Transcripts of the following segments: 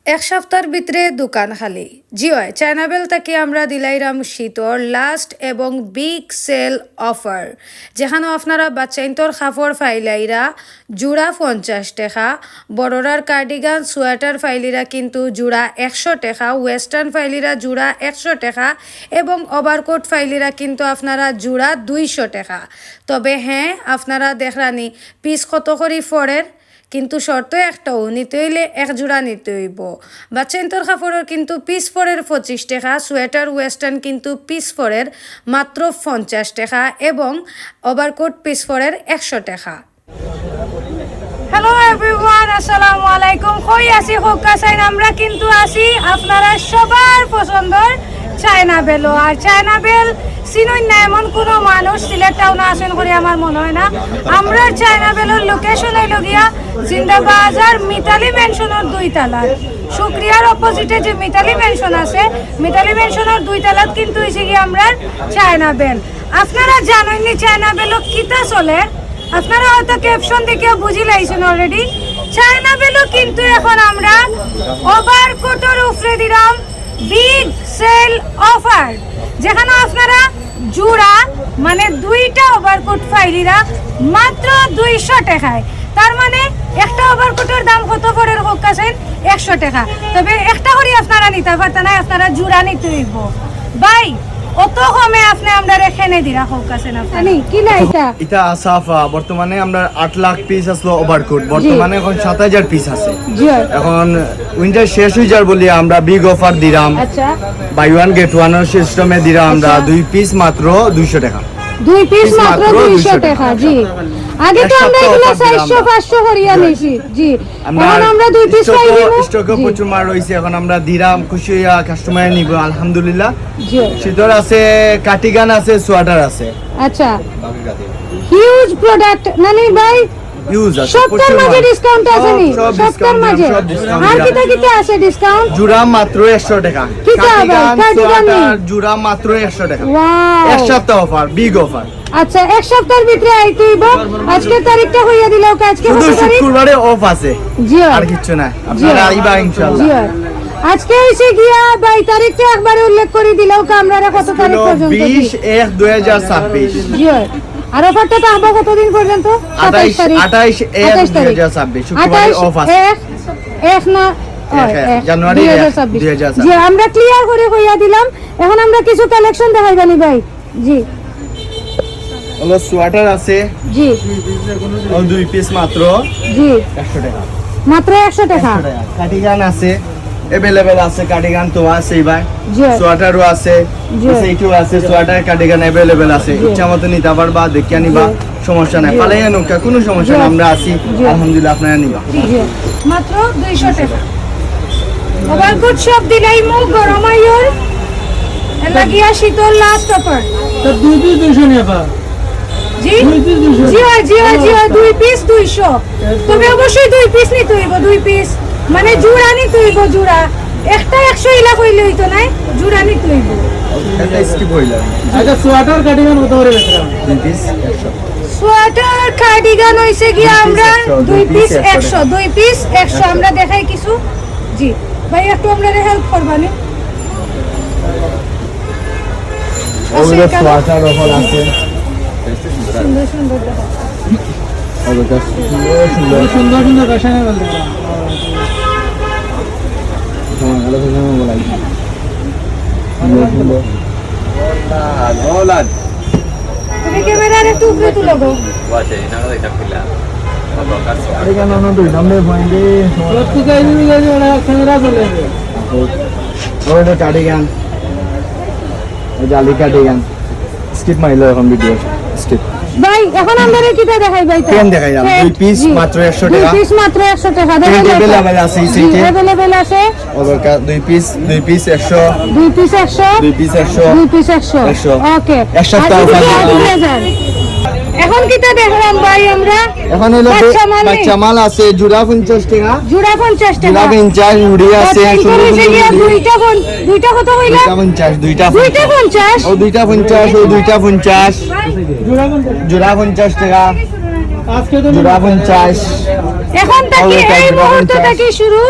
এক সপ্তাহের ভিতরে দোকান খালি জি হয় চায়নাবেল থেকে আমরা দিলাইরাম শীতর লাস্ট এবং বিগ সেল অফার যেখানে আপনারা বাচ্চাইন্তর কাপড় ফাইলাইরা জোড়া 50 টাকা বড়রার কার্ডিগান সোয়েটার ফাইলিরা কিন্তু জোড়া 100 টাকা ওয়েস্টার্ন ফাইলিরা জোড়া 100 টাকা এবং ওভারকোট ফাইলিরা কিন্তু আপনারা জোড়া 200 টাকা। তবে হ্যাঁ আপনারা দেখরানি পিস কত করে ফরের কিন্তু শর্ত একটাও নিতে হইলে এক জোড়া নিতে হইব। বাচ্চাইন্তর কাপড়ের কিন্তু পিস ফরের 25 টাকা, সোয়েটার ওয়েস্টার্ন কিন্তু পিস ফরের মাত্র 50 টাকা এবং ওভারকোট পিস ফরের 100 টাকা। হ্যালো এভরিওয়ান, আসসালামু আলাইকুম। কই আছি হোক্কা চাইন, আমরা কিন্তু আছি আপনারা সবার পছন্দের চায়নাবেল। আর চায়নাবেল চিনুন না এমন কোনো মানুষ সিলেট টাউনে আসেন করে আমার মনে হয় না। আমরা চায়নাবেলের লোকেশন হইল গিয়া জিন্দাবাজার মিতালি মেনশনের 2 তলার শুক্রিয়ার অপোজিটে যে মিতালি মেনশন আছে, মিতালি মেনশনের 2 তলাত কিন্তু হয়েছে গিয়ে আমরা চায়নাবেল। আপনারা জানেননি চায়নাবেলও কিতা চলে, আপনারা হয়তো ক্যাপশন দেখে বুঝি লাইছেন অলরেডি। চায়নাবেলও কিন্তু এখন আমরা ওভারকোটের উপরে দিলাম বিগ সেল অফার, যেখানে আপনারা জোড়া মানে 2টা ওভারকোট ফাইলিরা মাত্র 200 টাকায়। তার মানে একটা ওভারকোটের দাম কত করে হোক্কাছেন 100 টাকা। তবে একটা করে আপনারা নিতে পারতেন না, আপনারা জোড়া নিতে হইব ভাই। অত কমে আপনি আমরা রেখে দিরা হোক্কাছেন আপনি কি না। এটা আসাফা বর্তমানে আমরা 8 লাখ পিস আসলো ওভারকোট, বর্তমানে এখন 7000 পিস আছে। এখন উইন্টার শেষ হয়ে যার বলি আমরা বিগ অফার দিলাম। আচ্ছা, বাই ওয়ান গেট ওয়ান সিস্টেমে দিলাম আমরা 2 পিস মাত্র 200 টাকা। 2 পিস মাত্র 200 টাকা। জি, আগে তো আমরা এগুলো 400 500 করিয়া নিছি। জি, এখন আমরা 2 পিস পাই দিব। স্টকে প্রচুর মাল রইছে, এখন আমরা দিলাম খুশি হইয়া কাস্টমার নিব আলহামদুলিল্লাহ। জি, শীতর আছে, কাটিগান আছে, সোয়াটার আছে। আচ্ছা, হিউজ প্রোডাক্ট নানি ভাই। ইউজ আছে, সবটার মাঝে ডিসকাউন্ট আছে নি? সবটার মাঝে আর কিটা কিটা আছে ডিসকাউন্ট? জোড়া মাত্র 100 টাকা। কাটিগান সোয়াটার জোড়া মাত্র 100 টাকা। ওয়াও, এক সপ্তাহ অফার, বিগ অফার। আচ্ছা, এক সপ্তাহের ভিতরে আইতেইব। আজকে তারিখটা হইয়া দিলে ওকে, আজকে শুধু কত তারিখ? শুক্রবারে অফ আছে, জি আর কিছু না। আপনারা আইবা ইনশাআল্লাহ। জি, আজকে হইছে গিয়া 22 তারিখটা একবারে উল্লেখ করে দিলেও কামরারা কত তারিখ পর্যন্ত? 20/1/2026। জি, আর অফারটা থাকবে কতদিন পর্যন্ত? 28 28/1/2026 শুক্রবারে অফ আছে। 1 না জানুয়ারি 2026। জি, আমরা ক্লিয়ার করে কইয়া দিলাম। এখন আমরা কিছু কালেকশন দেখাইবানি ভাই। জি, হলো সোয়াটার আছে। জি, ও 2 পিস মাত্র জি 100 টাকা। মাত্র 100 টাকা। কাটিগান আছে, अवेलेबल আছে। কাটিগান তো আছে ভাই, জি, সোয়াটারও আছে, সেইটু আছে। সোয়াটার কাটিগান अवेलेबल আছে, ইচ্ছা মতো নিতে পারবা, দেখিয়া নিবা, সমস্যা নাই। পালাইয়া নৌকা কোনো সমস্যা না, আমরা আছি আলহামদুলিল্লাহ। আপনারা নিবা জি, মাত্র 200 টাকা। ওভারকোট সব দিলাই মু গরম আইয়র লাগিয়া শীতল লাস্ট অফার। তো 2 পিস 200 নেবা। জি জি জি জি 2 পিস 200। তবে অবশ্যই 2 পিস নিতে হইব। 2 পিস মানে জোড়া নিতে হইব। জোড়া একটা 100 ইলা কইলে হইতো না, জোড়া নিতে হইব। এটা স্কিপ হইলা। আচ্ছা, সোয়াটার কাটিগান কত করে বেচরা? 2 পিস 100। সোয়েটার কার্ডিগান হইছে কি আমরা 2 পিস 100। 2 পিস 100 আমরা দেখাই কিছু। জি ভাই, একটু আমরা হেল্প করবানি। ওগুলো সোয়াটার অফার আছে। সুন্দর সুন্দর দেখা। ওগুলো সুন্দর সুন্দর সুন্দর ফ্যাশনে বলতে পারো। ভালো করে বলাই সুন্দর সুন্দর। গোলাদ তুমি ক্যামেরার একটু উপরে তুলো গো। কাটিগান অন্য দুই নামে পয়েন্টে তো তুই গাইনি গাইনি ওরা ক্যামেরা চলে। ওটা কাটিগান, জালি কাটিগান। স্কিপ মাইলো এখন ভিডিও স্কিপ। ভাই এখন আমরা কিটা দেখাই ভাই? পেন দেখাই যাম। 2 পিস মাত্র 100 টাকা। 2 পিস মাত্র 100 টাকা। দেখাই अवेलेबल আছে এই সাইটে। अवेलेबल আছে। ওদের 2 পিস 100। 2 পিস 100। 2 পিস 100। 2 পিস 100। ওকে, এক সপ্তাহ এখন কিটা দেখলাম ভাই আমরা? এখন হলো বাচ্চা মাল আছে, জোড়া 50 টাকা। জোড়া 50 টাকা। জোড়া 50 মুড়ি আছে। দুইটা কত হইলা? 50 দুইটা 50। ও দুইটা 50 ও দুইটা 50। জোড়া 50 টাকা। আজকে তো জোড়া 50। এখন থেকে এই মুহূর্ত থেকে শুরু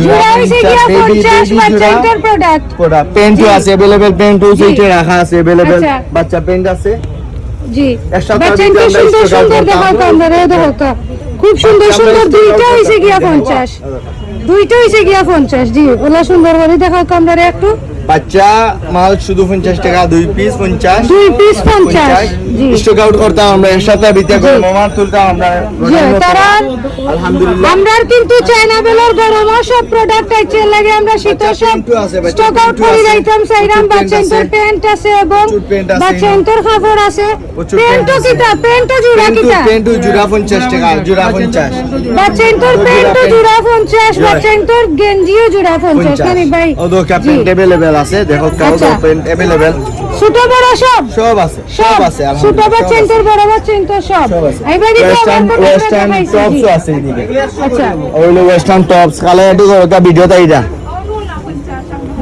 জোড়া হইছে গিয়া 50 বাচ্চাইন্তর প্রোডাক্ট। প্যান্টও আছে अवेलेबल, প্যান্টও জি। সেইটা রাখা আছে अवेलेबल, আচ্ছা। বাচ্চা প্যান্ট আছে। জি এক সপ্তাহ বাচ্চাইন্তর ভিতরে আমরা সুন্দর stock out সুন্দর করতাম। দেখাও কামড়ে দেখো কা খুব সুন্দর সুন্দর দুইটা হইছে গিয়া 50 দুইটা হইছে গিয়া 50 জি ওলা সুন্দর করে দেখাও কামড়ে একটু বাচ্চা মাল শুধু 50 টাকা 2 পিস 50, 2 পিস 50 জি স্টক আউট করতাম আমরা এক সপ্তাহ ভিতরে করে মোমার তুলতাম আমরা। জি তারা আলহামদুলিল্লাহ আমরা কিন্তু চায়না বেলার গরম সব প্রোডাক্ট আছে লাগে আমরা শীতের সব প্যান্টও আছে, বাচ্চা স্টক আউট প্যান্টও করে আছে, যাইতাম সাইরাম প্রচুর প্যান্ট বাচ্চাইন্তর আছে, প্যান্ট আছে এবং প্রচুর প্যান্ট আছে, বাচ্চাইন্তর কাপড় আছে প্রচুর প্যান্টও প্যান্ট আছে। কিটা প্যান্টও জোড়া কিটা প্যান্টও জোড়া 50 টাকা, জোড়া 50 বাচ্চাইন্তর প্যান্টও জোড়া 50 বাচ্চাইন্তর গেঞ্জিও জোড়া 50 মানে ভাই ওদো জি। প্যান্ট अवेलेबल আছে, দেখো কাউকে আচ্ছা। প্যান্ট अवेलेबल ছোট বড় সব সব আছে, সব আছে ছোট আলহামদুলিল্লাহ, বাচ্চাইন্তর বড় বাচ্চাইন্তর সব সব আছে। এইবার দিকে ওয়েস্টার্ন টপস আছে এদিকে, আচ্ছা ওইলো ওয়েস্টার্ন টপস কালে এটু করকা ভিডিও তাইরা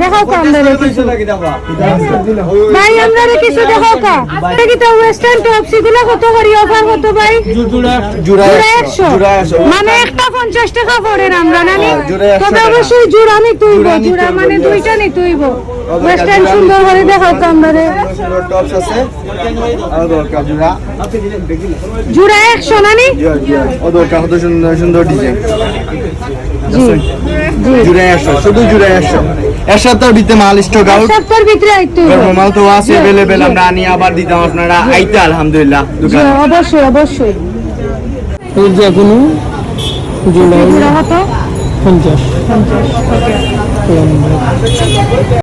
দেখাও কামড়ে কিছু ভাই আমরা কিছু দেখাও কা দেখি তো ওয়েস্টার্ন টপস এগুলো কত করি অফার কত ভাই জোড়া জোড়া জোড়া 100 জোড়া 100 মানে একটা 50 টাকা পড়ে আমরা নানি জোড়া 100 তবে টাকা। অবশ্যই জোড়া নিতে হইব জোড়া নিতে জোড়া হইব, মানে yes। দুইটা নিতে হইব ওদের ওয়েস্টার্ন জোড়া সুন্দর করে দেখাও কামড়ে টপস আছে আর দরকার জোড়া জোড়া 100 নানি ও দরকার কত সুন্দর সুন্দর ডিজাইন জি জি জোড়া 100 শুধু জোড়া 100 এক সপ্তাহের ভিতরে মাল স্টক আউট সপ্তাহের ভিতরে আইতে হইব মাল তো আছে জি, अवेलेबल, জি। আমরা আনি আবার দিতাম আপনারা আইতে আলহামদুলিল্লাহ জি, দোকান অবশ্যই অবশ্যই এই যে কোনো জোড়া জোড়া কত 50 50 ওকে